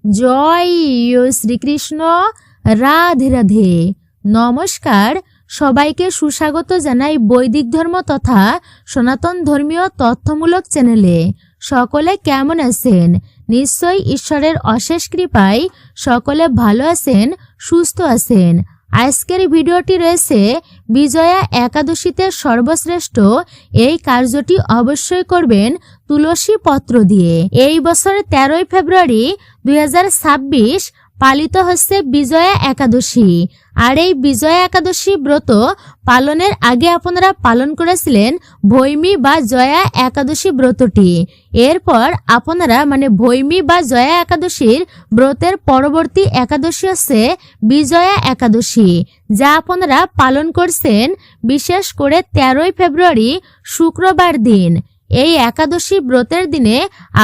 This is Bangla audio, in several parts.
জয় শ্রীকৃষ্ণ। রাধে রাধে। নমস্কার, সবাইকে সুস্বাগত জানাই বৈদিক ধর্ম তথা সনাতন ধর্মীয় তথ্যমূলক চ্যানেলে। সকলে কেমন আছেন? নিশ্চয়ই ঈশ্বরের অশেষ কৃপায় সকলে ভালো আছেন, সুস্থ আছেন। আজকের ভিডিওটি রয়েছে বিজয়া একাদশীতে সর্বশ্রেষ্ঠ এই কার্যটি অবশ্যই করবেন তুলসী পত্র দিয়ে। এই বছরের 13ই ফেব্রুয়ারি 2026 পালিত হচ্ছে বিজয়া একাদশী। আর এই বিজয়া একাদশী ব্রত পালনের আগে আপনারা পালন করেছিলেন ভৈমী বা জয়া একাদশী ব্রতটি। এরপর আপনারা ভৈমী বা জয়া একাদশীর ব্রতের পরবর্তী একাদশী হচ্ছে বিজয়া একাদশী, যা আপনারা পালন করছেন বিশেষ করে 13ই ফেব্রুয়ারি শুক্রবার দিন। এই একাদশী ব্রতের দিনে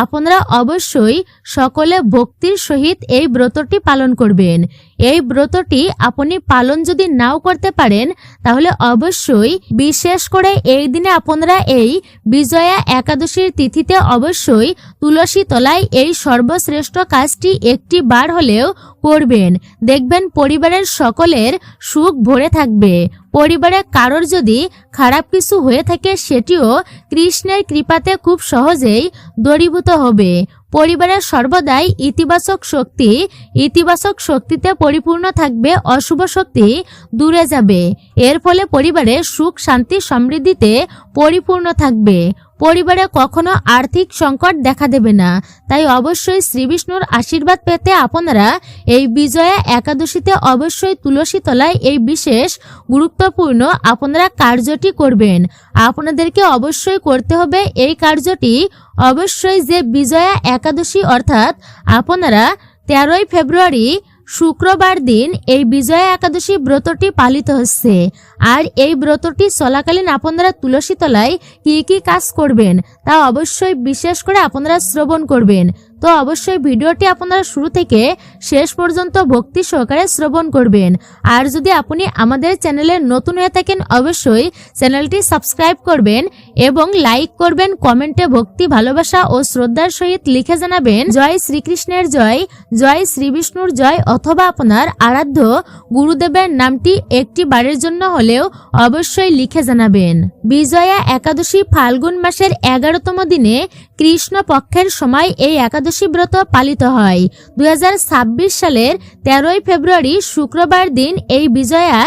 আপনারা অবশ্যই সকলে ভক্তির সহিত এই ব্রতটি পালন করবেন। এই ব্রতটি আপনি পালন যদি নাও করতে পারেন তাহলে অবশ্যই বিশেষ করে এই দিনে আপনারা এই বিজয়া একাদশীর তিথিতে অবশ্যই তুলসী তলায় এই সর্বশ্রেষ্ঠ কাজটি একটি বার হলেও করবেন। দেখবেন পরিবারের সকলের সুখ ভরে থাকবে। পরিবারে কারোর যদি খারাপ কিছু হয়ে থাকে সেটিও কৃষ্ণের কৃপাতে খুব সহজেই দূরীভূত হবে। পরিবারের সর্বদাই ইতিবাচক শক্তিতে পরিপূর্ণ থাকবে, অশুভ শক্তি দূরে যাবে। এর ফলে পরিবারে সুখ শান্তি সমৃদ্ধিতে পরিপূর্ণ থাকবে। পরিবারে কখনো আর্থিক সংকট দেখা দেবে না। তাই অবশ্যই শ্রী বিষ্ণুর আশীর্বাদ পেতে আপনারা এই বিজয়া একাদশীতে অবশ্যই তুলসী তলায় এই বিশেষ গুরুত্বপূর্ণ আপনারা কার্যটি করবেন। আপনাদেরকে অবশ্যই করতে হবে এই কার্যটি অবশ্যই যে বিজয়া একাদশী অর্থাৎ আপনারা 13ই ফেব্রুয়ারি শুক্রবার দিন এই বিজয়া একাদশী ব্রতটি পালিত হচ্ছে। আর এই ব্রতটি চলাকালীন আপনারা তুলসী তলায় কি কি কাজ করবেন তা অবশ্যই বিশেষ করে আপনারা শ্রবণ করবেন। তো অবশ্যই ভিডিওটি আপনারা শুরু থেকে শেষ পর্যন্ত ভক্তি সহকারে শ্রবণ করবেন। আর যদি আপনি আমাদের চ্যানেলে নতুন হয়ে থাকেন অবশ্যই চ্যানেলটি সাবস্ক্রাইব করবেন এবং লাইক করবেন। কমেন্টে ভক্তি ভালোবাসা ও শ্রদ্ধার সহিত লিখে জানাবেন জয় শ্রীকৃষ্ণের জয়, জয় শ্রী বিষ্ণুর জয়, অথবা আপনার আরাধ্য গুরুদেবের নামটি একটি বারের জন্য হলেও অবশ্যই লিখে জানাবেন। বিজয়া একাদশী ফাল্গুন মাসের 11তম দিনে কৃষ্ণ পক্ষের সময় এই একাদশী ব্রত পালিত হয়। 2026 সালের 13ই ফেব্রুয়ারি শুক্রবার দিন এই বিজয়া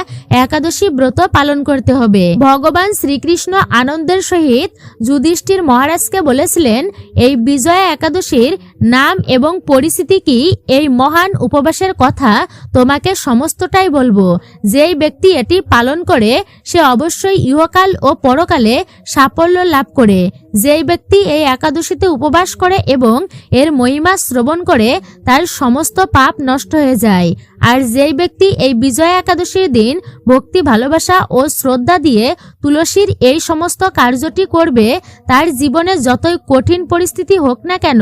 একাদশী ব্রত পালন করতে হবে। ভগবান শ্রীকৃষ্ণ আনন্দের সহিত যুধিষ্ঠির মহারাজকে বলেছিলেন, এই বিজয়া একাদশীর নাম এবং পরিস্থিতি কি, এই মহান উপবাসের কথা তোমাকে সমস্তটাই বলবো। যেই ব্যক্তি এটি পালন করে সে অবশ্যই ইহকাল ও পরকালে সাফল্য লাভ করে। যেই ব্যক্তি এই একাদশীতে উপবাস করে এবং এর মহিমা শ্রবণ করে তার সমস্ত পাপ নষ্ট হয়ে যায়। আর যেই ব্যক্তি এই বিজয়া একাদশীর দিন ভক্তি ভালোবাসা ও শ্রদ্ধা দিয়ে তুলসীর এই সমস্ত কার্যটি করবে তার জীবনে যতই কঠিন পরিস্থিতি হোক না কেন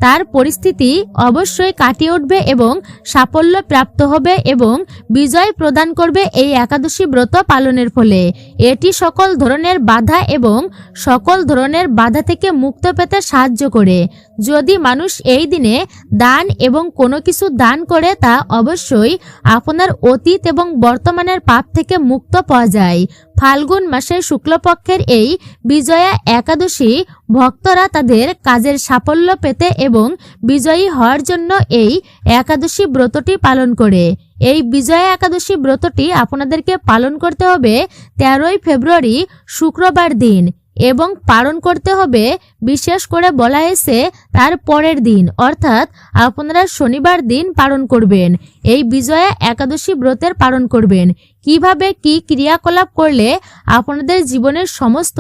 তার পরিস্থিতি অবশ্যই কাটিয়ে উঠবে এবং সাফল্য প্রাপ্ত হবে এবং বিজয় প্রদান করবে এই একাদশী ব্রত পালনের ফলে। এটি সকল ধরনের বাধা এবং সকল ধরনের বাধা থেকে মুক্ত পেতে সাহায্য করে। যদি মানুষ এই দিনে দান এবং কোনো কিছু দান করে তা অবশ্যই আপনার অতীত এবং বর্তমানের পাপ থেকে মুক্ত পাওয়া যায়। ফাল্গুন মাসের শুক্লপক্ষের এই বিজয়া একাদশী ভক্তরা তাদের কাজের সাফল্য পেতে এবং বিজয়ী হওয়ার জন্য এই একাদশী ব্রতটি পালন করে। এই বিজয়া একাদশী ব্রতটি আপনাদেরকে পালন করতে হবে 13ই ফেব্রুয়ারি শুক্রবার দিন এবং পালন করতে হবে বিশেষ করে বলা হয়েছে তার পরের দিন অর্থাৎ আপনারা শনিবার দিন পালন করবেন। এই বিজয়া একাদশী ব্রতের পালন করবেন। কিভাবে কি ক্রিয়াকলাপ করলে আপনাদের জীবনের সমস্ত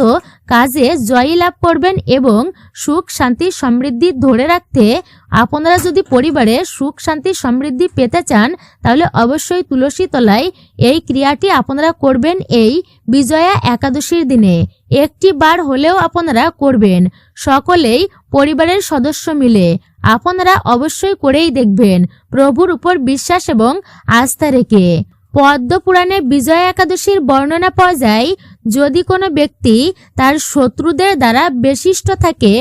কাজে জয় লাভ করবেন এবং সুখ শান্তি সমৃদ্ধি ধরে রাখতে আপনারা যদি পরিবারে সুখ শান্তি সমৃদ্ধি পেতে চান তাহলে অবশ্যই তুলসী তলায় এই ক্রিয়াটি আপনারা করবেন এই বিজয়া একাদশীর দিনে। একটি বার হলেও আপনারা করবেন, সকলেই পরিবারের সদস্য মিলে আপনারা অবশ্যই করেই দেখবেন, প্রভুর উপর বিশ্বাস এবং আস্থা রেখে। পদ্ম পুরাণে বিজয়া একাদশীর বর্ণনা পাওয়া যায়। যদি কোনো ব্যক্তি তার শত্রুদের দ্বারা বেশিষ্ট থাকে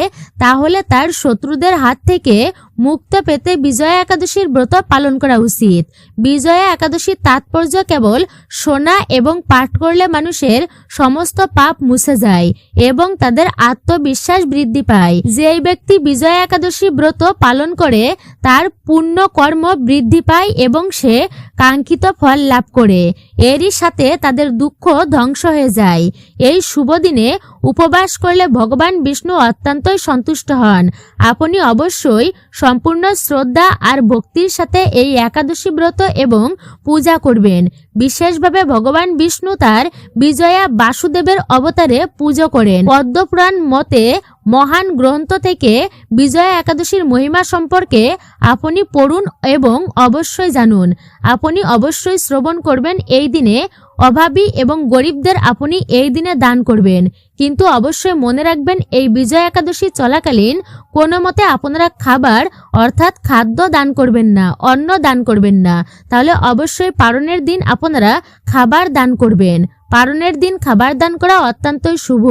তাহলে তার শত্রুদের হাত থেকে মুক্ত পেতে বিজয়া একাদশীর ব্রত পালন করা উচিত। বিজয়া একাদশীর তাৎপর্য কেবল শোনা এবং পাঠ করলে মানুষের সমস্ত পাপ মুছে যায় এবং তাদের আত্মবিশ্বাস বৃদ্ধি পায়। যেই ব্যক্তি বিজয়া একাদশী ব্রত পালন করে তার পুণ্য কর্ম বৃদ্ধি পায় এবং সে কাঙ্ক্ষিত ফল লাভ করে। এরই সাথে তাদের দুঃখ ধ্বংস হয়ে যায়। এই শুভ দিনে উপবাস করলে ভগবান বিষ্ণু অত্যন্তই সন্তুষ্ট হন। আপনি অবশ্যই সম্পূর্ণ শ্রদ্ধা আর ভক্তির সাথে এই একাদশী ব্রত এবং পূজা করবেন। বিশেষভাবে ভগবান বিষ্ণু তার বিজয়া বাসুদেবের অবতারে পুজো করেন। পদ্মপুরাণ মতে মহান গ্রন্থ থেকে বিজয়া একাদশীর মহিমা সম্পর্কে আপনি পড়ুন এবং অবশ্যই জানুন। আপনি অবশ্যই শ্রবণ করবেন। এই দিনে অভাবী এবং গরিবদের আপনি এই দিনে দান করবেন, কিন্তু অবশ্যই মনে রাখবেন এই বিজয়া একাদশী চলাকালীন কোনো মতে আপনারা খাবার অর্থাৎ খাদ্য দান করবেন না, অন্ন দান করবেন না। তাহলে অবশ্যই পারণের দিন আপনারা খাবার দান করবেন। পারণের দিন খাবার দান করা অত্যন্তই শুভ।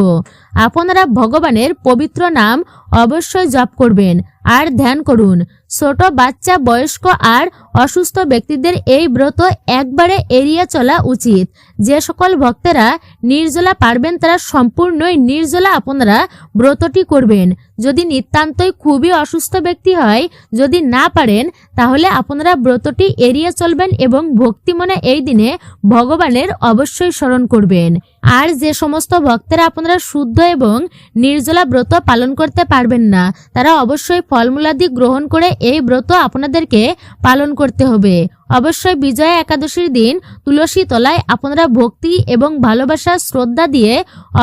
আপনারা ভগবানের পবিত্র নাম অবশ্যই জপ করবেন আর ধ্যান করুন। ছোট বাচ্চা, বয়স্ক আর অসুস্থ ব্যক্তিদের এই ব্রত একবারে এড়িয়ে চলা উচিত। যে সকল ভক্তেরা নির্জলা পারবেন তারা সম্পূর্ণই নির্জলা আপনারা ব্রতটি করবেন। যদি নিতান্তই খুবই অসুস্থ ব্যক্তি হয়, যদি না পারেন, তাহলে আপনারা ব্রতটি এড়িয়ে চলবেন এবং ভক্তি মনে এই দিনে ভগবানের অবশ্যই স্মরণ করবেন। আর যে সমস্ত ভক্তেরা আপনারা শুদ্ধ এবং নির্জলা ব্রত পালন করতে পারবেন না, তারা অবশ্যই ফলমূলাদি গ্রহণ করে এই ব্রত আপনাদেরকে পালন করতে হবে। অবশ্যই বিজয়া একাদশীর দিন তুলসী তলায় আপনারা ভক্তি এবং ভালোবাসা শ্রদ্ধা দিয়ে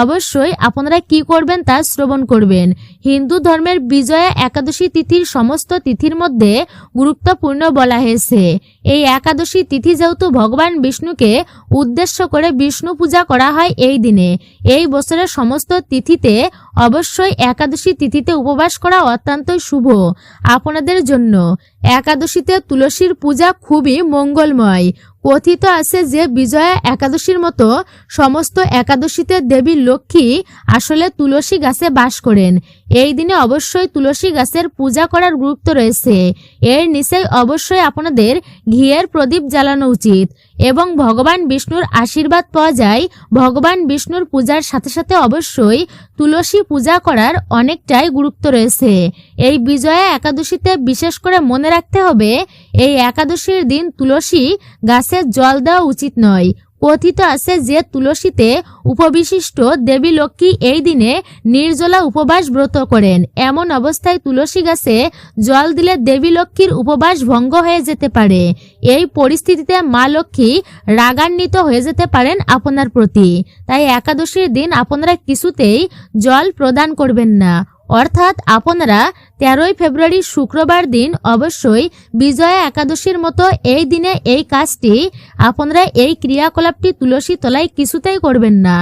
অবশ্যই আপনারা কি করবেন তা শ্রবণ করবেন। হিন্দু ধর্মের বিজয়া একাদশী তিথির সমস্ত তিথির মধ্যে গুরুত্বপূর্ণ বলা হয়েছে। এই একাদশী তিথি যেহেতু ভগবান বিষ্ণুকে উদ্দেশ্য করে বিষ্ণু পূজা করা হয় এই দিনে, এই বছরের সমস্ত তিথিতে অবশ্যই একাদশী তিথিতে উপবাস করা অত্যন্তই শুভ আপনাদের জন্য। একাদশীতে তুলসীর পূজা খুবই মঙ্গলময়। কথিত আছে যে বিজয়া একাদশীর মতো সমস্ত একাদশীতে দেবী লক্ষ্মী আসলে তুলসী গাছে বাস করেন। এই দিনে অবশ্যই তুলসী গাছের পূজা করার গুরুত্ব রয়েছে। এর নিচেই অবশ্যই আপনাদের ঘিয়ের প্রদীপ জ্বালানো উচিত এবং ভগবান বিষ্ণুর আশীর্বাদ পাওয়া যায়। ভগবান বিষ্ণুর পূজার সাথে সাথে অবশ্যই তুলসী পূজা করার অনেকটাই গুরুত্ব রয়েছে। এই বিজয়া একাদশীতে বিশেষ করে মনে রাখতে হবে এই একাদশীর দিন তুলসী গাছে জল দেওয়া উচিত নয়। কথিত আছে যে তুলসীতে উপবিশিষ্ট দেবী লক্ষ্মী এই দিনে নির্জলা উপবাস ব্রত করেন। এমন অবস্থায় তুলসী গাছে জল দিলে দেবী লক্ষ্মীর উপবাস ভঙ্গ হয়ে যেতে পারে। এই পরিস্থিতিতে মা লক্ষ্মী রাগান্বিত হয়ে যেতে পারেন আপনার প্রতি। তাই একাদশীর দিন আপনারা কিছুতেই জল প্রদান করবেন না। অর্থাৎ আপনারা 13 ফেব্রুয়ারি শুক্রবার দিন অবশ্যই বিজয়া একাদশীর মতো এই দিনে এই কাজটি আপনারা এই ক্রিয়াকলাপটি তুলসী তলায় কিছুতেই করবেন না।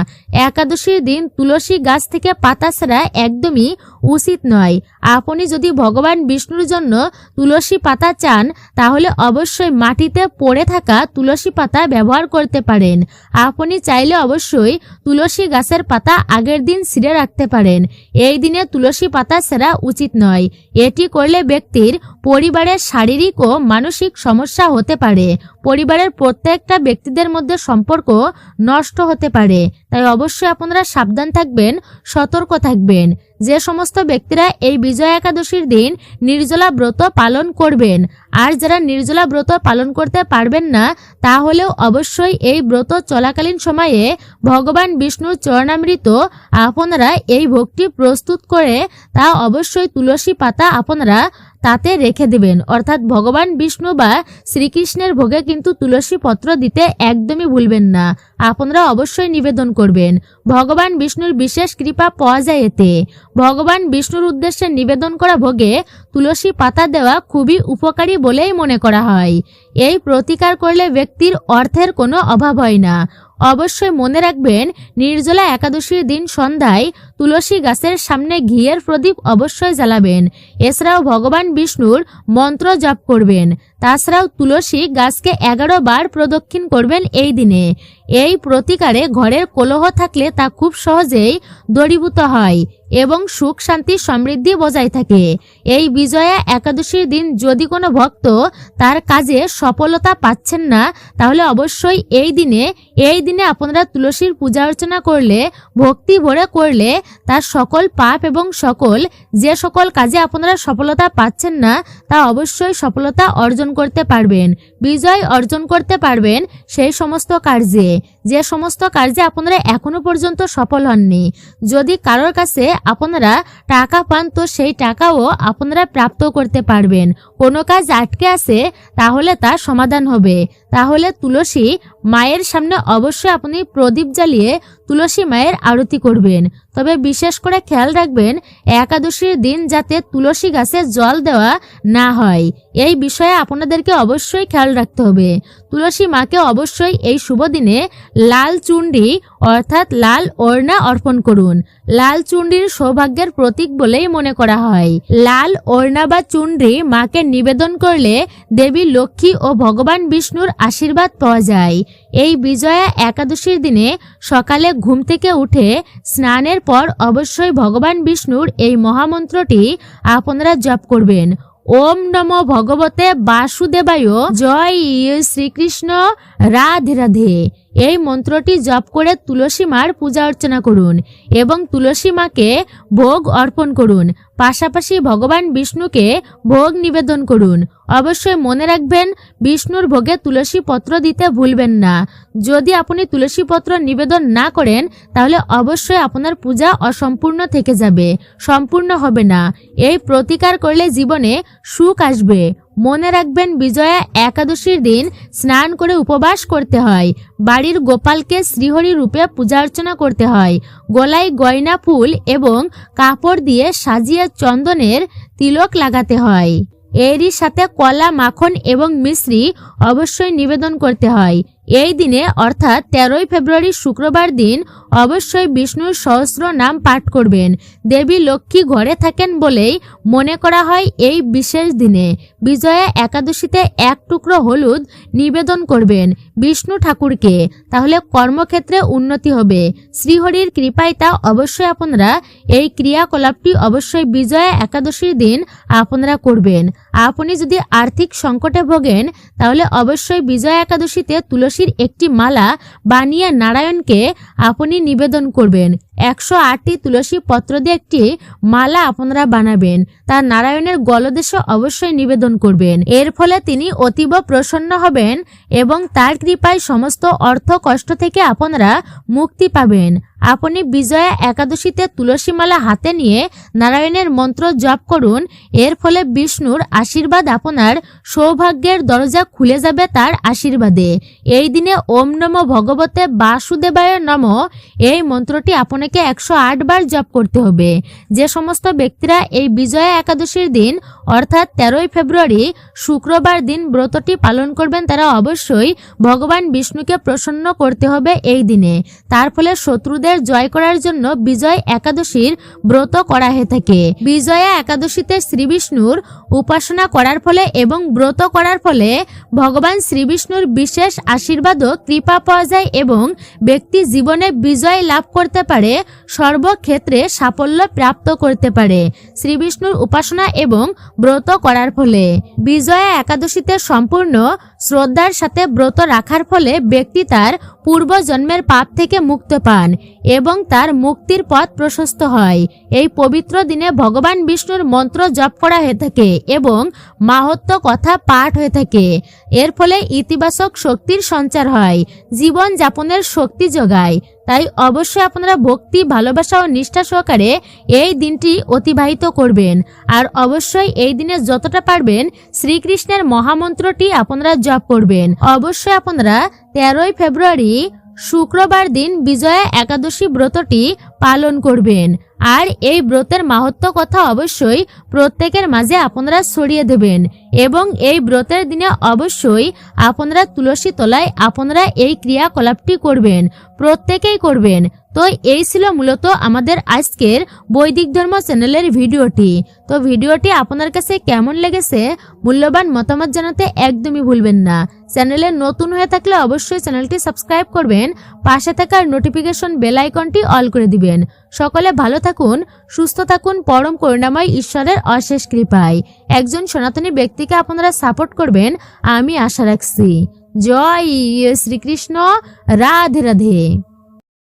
একাদশীর দিন তুলসী গাছ থেকে পাতা ছাড়া একদমই উচিত নয়। আপনি যদি ভগবান বিষ্ণুর জন্য তুলসী পাতা চান তাহলে অবশ্যই মাটিতে পড়ে থাকা তুলসী পাতা ব্যবহার করতে পারেন। আপনি চাইলে অবশ্যই তুলসী গাছের পাতা আগের দিন ছিঁড়ে রাখতে পারেন। এই দিনে তুলসী পাতা ছেঁড়া উচিত নয়। এটি করলে ব্যক্তির পরিবারের শারীরিক ও মানসিক সমস্যা হতে পারে। পরিবারের প্রত্যেকটা ব্যক্তিদের মধ্যে সম্পর্ক নষ্ট হতে পারে। তাই অবশ্যই আপনারা সাবধান থাকবেন, সতর্ক থাকবেন। যে সমস্ত ব্যক্তিরা এই বিজয়া একাদশীর দিন নির্জলা ব্রত পালন করবেন আর যারা নির্জলা ব্রত পালন করতে পারবেন না, তাহলেও অবশ্যই এই ব্রত চলাকালীন সময়ে ভগবান বিষ্ণুর চরণামৃত আপনারা এই ভোগটি প্রস্তুত করে তা অবশ্যই তুলসী পাতা আপনারা তাতে রেখে দেবেন। অর্থাৎ ভগবান বিষ্ণু বা শ্রীকৃষ্ণের ভোগে কিন্তু তুলসী পত্র দিতে একদমই ভুলবেন না। আপনারা অবশ্যই নিবেদন করবেন। ভগবান বিষ্ণুর বিশেষ কৃপা পাওয়া যায় এতে। ভগবান বিষ্ণুর উদ্দেশ্যে নিবেদন করা ভোগে তুলসী পাতা দেওয়া খুবই উপকারী বলেই মনে করা হয়। এই প্রতিকার করলে ব্যক্তির অর্থের কোনো অভাব হয় না। অবশ্যই মনে রাখবেন নির্জলা একাদশীর দিন সন্ধ্যায় তুলসী গাছের সামনে ঘিয়ের প্রদীপ অবশ্যই জ্বালাবেন। এছাড়াও ভগবান বিষ্ণুর মন্ত্র জপ করবেন। তাছাড়াও তুলসী গাছকে 11 বার প্রদক্ষিণ করবেন এই দিনে। এই প্রতিকারে ঘরের কলহ থাকলে তা খুব সহজেই দূরীভূত হয় এবং সুখ শান্তি সমৃদ্ধি বজায় থাকে। এই বিজয়া একাদশীর দিন যদি কোনো ভক্ত তার কাজে সফলতা পাচ্ছেন না, তাহলে অবশ্যই এই দিনে আপনারা তুলসীর পূজা অর্চনা করলে, ভক্তি ভরে করলে তার সকল পাপ এবং যে সকল কাজে আপনারা সফলতা পাচ্ছেন না তা অবশ্যই সফলতা অর্জন করতে পারবেন, বিজয় অর্জন করতে পারবেন সেই সমস্ত কার্যে, যে সমস্ত কার্যে আপনারা এখনো পর্যন্ত সফল হননি। যদি কারোর কাছে আপনারা টাকা পান তো সেই টাকাও আপনারা প্রাপ্ত করতে পারবেন। কোনো কাজ আটকে আছে তাহলে তা সমাধান হবে। তাহলে তুলসী মায়ের সামনে অবশ্যই আপনি প্রদীপ জ্বালিয়ে তুলসী মায়ের আরতি করবেন। তবে বিশেষ করে খেয়াল রাখবেন একাদশীর দিন যাতে তুলসী গাছে জল দেওয়া না হয়, এই বিষয়ে আপনাদেরকে অবশ্যই খেয়াল রাখতে হবে। তুলসী মাকে অবশ্যই এই শুভ দিনে লাল চুন্ডি অর্থাৎ লাল ওড়না অর্পণ করুন। লাল চুন্ডির সৌভাগ্যের প্রতীক বলেই মনে করা হয়। লাল ওড়না বা চুন্ডি মাকে নিবেদন করলে দেবী লক্ষ্মী ও ভগবান বিষ্ণুর আশীর্বাদ পাওয়া যায়। এই বিজয়া একাদশীর দিনে সকালে ঘুম থেকে উঠে স্নানের পর অবশ্যই ভগবান বিষ্ণুর এই মহামন্ত্রটি আপনারা জপ করবেন। ওম নমো ভগবতে বাসুদেবায়, জয় শ্রীকৃষ্ণ, রাধে রাধে। এই মন্ত্রটি জপ করে তুলসী মার পূজা অর্চনা করুন এবং তুলসী মাকে ভোগ অর্পণ করুন। পাশাপাশি ভগবান বিষ্ণুকে ভোগ নিবেদন করুন। অবশ্যই মনে রাখবেন বিষ্ণুর ভোগে তুলসী পত্র দিতে ভুলবেন না। যদি আপনি তুলসী পত্র নিবেদন না করেন তাহলে অবশ্যই আপনার পূজা অসম্পূর্ণ থেকে যাবে, সম্পূর্ণ হবে না। এই প্রতিকার করলে জীবনে সুখ আসবে। মনে রাখবেন বিজয়া একাদশীর দিন স্নান করে উপবাস করতে হয়। বাড়ির গোপালকে শ্রীহরি রূপে পূজা অর্চনা করতে হয়। গলায় গয়না, ফুল এবং কাপড় দিয়ে সাজিয়ে চন্দনের তিলক লাগাতে হয়। এরই সাথে কলা, মাখন এবং মিশ্রি অবশ্যই নিবেদন করতে হয়। এই দিনে অর্থাৎ 13 ফেব্রুয়ারি শুক্রবার দিন অবশ্যই বিষ্ণুর সহস্র নাম পাঠ করবেন। দেবী লক্ষ্মী ঘরে থাকেন বলেই মনে করা হয় এই বিশেষ দিনে বিজয়া একাদশীতে 1 টুকরো হলুদ নিবেদন করবেন বিষ্ণু ঠাকুরকে, তাহলে কর্মক্ষেত্রে উন্নতি হবে। শ্রীহরির কৃপায় তা অবশ্যই আপনারা এই ক্রিয়াকলাপটি অবশ্যই বিজয়া একাদশীর দিন আপনারা করবেন। আপনি যদি আর্থিক সংকটে ভোগেন তাহলে অবশ্যই বিজয়া একাদশীতে তুলসীর একটি মালা বানিয়ে নারায়ণকে আপনি নিবেদন করবেন। 108টি তুলসী পত্র দিয়ে একটি মালা আপনারা বানাবেন, তা নারায়ণের গলদেশে অবশ্যই নিবেদন করবেন। এর ফলে তিনি অতীব প্রসন্ন হবেন এবং তার কৃপায় সমস্ত অর্থ কষ্ট থেকে আপনারা মুক্তি পাবেন। আপনি বিজয়া একাদশীতে তুলসী মালা হাতে নিয়ে নারায়ণের মন্ত্র জপ করুন। এর ফলে বিষ্ণুর আশীর্বাদ আপনার সৌভাগ্যের দরজা খুলে যাবে তার আশীর্বাদে। এই দিনে ওম নমো ভগবতে বাসুদেবায় নমঃ এই মন্ত্রটি আপনাকে 108 বার জপ করতে হবে। যে সমস্ত ব্যক্তিরা এই বিজয়া একাদশীর দিন অর্থাৎ 13 ফেব্রুয়ারি শুক্রবার দিন ব্রতটি পালন করবেন তারা অবশ্যই ভগবান বিষ্ণুকে প্রসন্ন করতে হবে এই দিনে। তার ফলে শত্রুদের জয় করার জন্য বিজয় একাদশীর ব্রত করা হয়ে থাকে। বিজয়া একাদশীতে শ্রী বিষ্ণুর উপাসনা করার ফলে এবং ব্রত করার ফলে ভগবান শ্রী বিষ্ণুর বিশেষ আশীর্বাদ ও কৃপা পাওয়া যায় এবং ব্যক্তি জীবনে বিজয় লাভ করতে পারে, সর্বক্ষেত্রে সাফল্য প্রাপ্ত করতে পারে শ্রী বিষ্ণুর উপাসনা এবং ব্রত করার ফলে। বিজয়া একাদশীতে সম্পূর্ণ শ্রদ্ধার সাথে ব্রত রাখার ফলে ব্যক্তি তার পূর্ব জন্মের পাপ থেকে মুক্ত পান এবং তার মুক্তির পথ প্রশস্ত হয়। এই পবিত্র দিনে ভগবান বিষ্ণুর মন্ত্র জপ করা হয়ে থাকে এবং মাহাত্ম্য কথা পাঠ হয়ে থাকে। এর ফলে ইতিবাচক শক্তির সঞ্চার হয়, জীবন যাপনের শক্তি যোগায়। তাই অবশ্যই আপনারা ভক্তি, ভালোবাসা ও নিষ্ঠা সহকারে এই দিনটি অতিবাহিত করবেন। আর অবশ্যই এই দিনে যতটা পারবেন শ্রীকৃষ্ণের মহামন্ত্রটি আপনারা জপ করবেন। অবশ্যই আপনারা 13 ফেব্রুয়ারি শুক্রবার দিন বিজয়া একাদশী ব্রতটি পালন করবেন। আর এই ব্রতের মাহাত্ম্য কথা অবশ্যই প্রত্যেকের মাঝে আপনারা ছড়িয়ে দেবেন। এবং এই ব্রতের দিনে অবশ্যই আপনারা তুলসী তলায় আপনারা এই ক্রিয়াকলাপটি করবেন, প্রত্যেকেই করবেন। তো এই ছিল মূলত আমাদের আজকের বৈদিক ধর্ম চ্যানেলের ভিডিওটি। তো ভিডিওটি আপনার কাছে কেমন লেগেছে মূল্যবান মতামত জানাতে একদমই ভুলবেন না। চ্যানেলে নতুন হয়ে থাকলে অবশ্যই চ্যানেলটি সাবস্ক্রাইব করবেন, পাশে থাকার নোটিফিকেশন বেল আইকনটি অল করে দিবেন। সকলে ভালো থাকুন, সুস্থ থাকুন, পরম করুণাময় ঈশ্বরের অশেষ কৃপায়। একজন সনাতনী ব্যক্তিকে আপনারা সাপোর্ট করবেন আমি আশা রাখছি। জয় শ্রীকৃষ্ণ, রাধে রাধে।